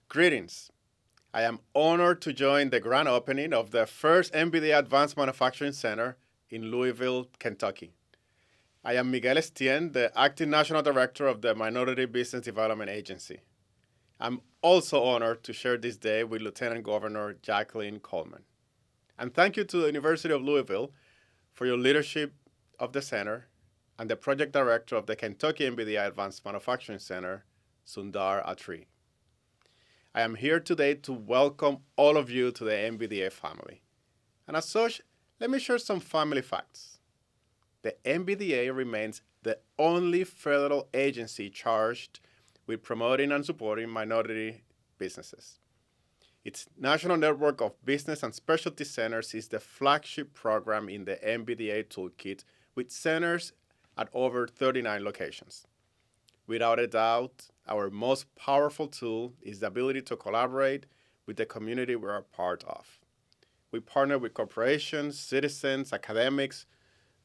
Greetings. I am honored to join the grand opening of the first MBDA Advanced Manufacturing Center in Louisville, Kentucky. I am Miguel Estien, the Acting National Director of the Minority Business Development Agency. I'm also honored to share this day with Lieutenant Governor Jacqueline Coleman. And thank you to the University of Louisville for your leadership of the center and the project director of the Kentucky MBDA Advanced Manufacturing Center, Sundar Atri. I am here today to welcome all of you to the MBDA family. And as such, let me share some family facts. The MBDA remains the only federal agency charged with promoting and supporting minority businesses. Its national network of business and specialty centers is the flagship program in the MBDA toolkit, with centers at over 39 locations. Without a doubt, our most powerful tool is the ability to collaborate with the community we are a part of. We partner with corporations, citizens, academics,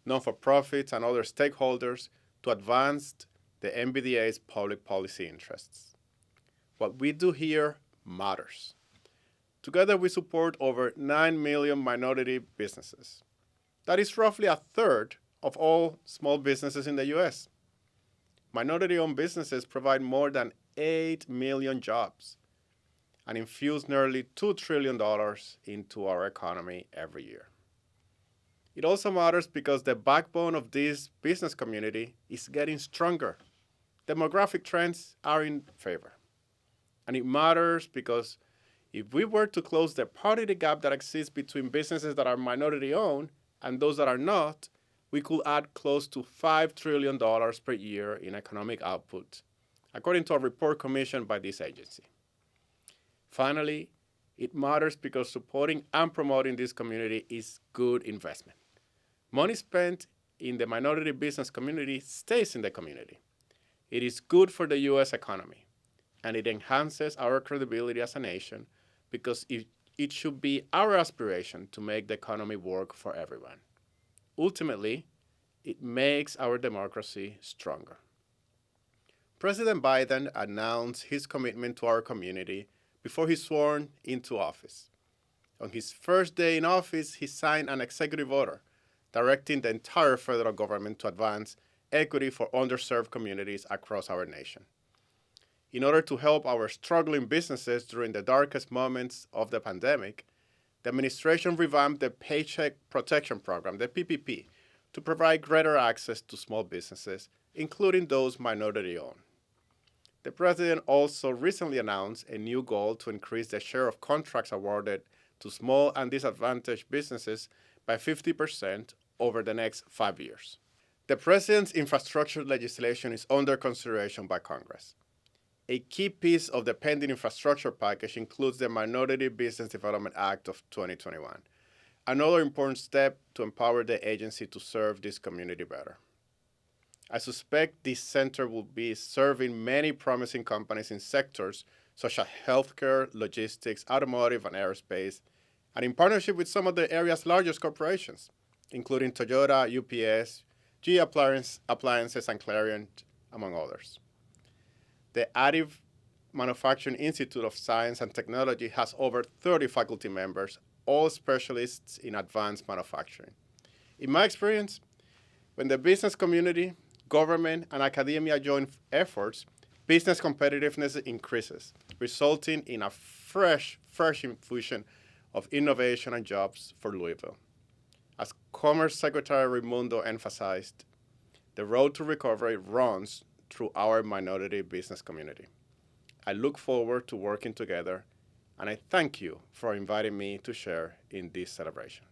non-for-profits, and other stakeholders to advance the MBDA's public policy interests. What we do here matters. Together, we support over 9 million minority businesses. That is roughly a third of all small businesses in the U.S. Minority-owned businesses provide more than 8 million jobs and infuse nearly $2 trillion into our economy every year. It also matters because the backbone of this business community is getting stronger. Demographic trends are in favor. And it matters because if we were to close the parity gap that exists between businesses that are minority-owned and those that are not, we could add close to $5 trillion per year in economic output, according to a report commissioned by this agency. Finally, it matters because supporting and promoting this community is good investment. Money spent in the minority business community stays in the community. It is good for the U.S. economy, and it enhances our credibility as a nation because it should be our aspiration to make the economy work for everyone. Ultimately, it makes our democracy stronger. President Biden announced his commitment to our community before he sworn into office. On his first day in office, he signed an executive order directing the entire federal government to advance equity for underserved communities across our nation. In order to help our struggling businesses during the darkest moments of the pandemic, the administration revamped the Paycheck Protection Program, the PPP, to provide greater access to small businesses, including those minority-owned. The president also recently announced a new goal to increase the share of contracts awarded to small and disadvantaged businesses by 50% over the next 5 years. The president's infrastructure legislation is under consideration by Congress. A key piece of the pending infrastructure package includes the Minority Business Development Act of 2021, another important step to empower the agency to serve this community better. I suspect this center will be serving many promising companies in sectors such as healthcare, logistics, automotive, and aerospace, and in partnership with some of the area's largest corporations, including Toyota, UPS, GE Appliances, and Clarion, among others. The Additive Manufacturing Institute of Science and Technology has over 30 faculty members, all specialists in advanced manufacturing. In my experience, when the business community, government, and academia join efforts, business competitiveness increases, resulting in a fresh infusion of innovation and jobs for Louisville. As Commerce Secretary Raimundo emphasized, the road to recovery runs through our minority business community. I look forward to working together, and I thank you for inviting me to share in this celebration.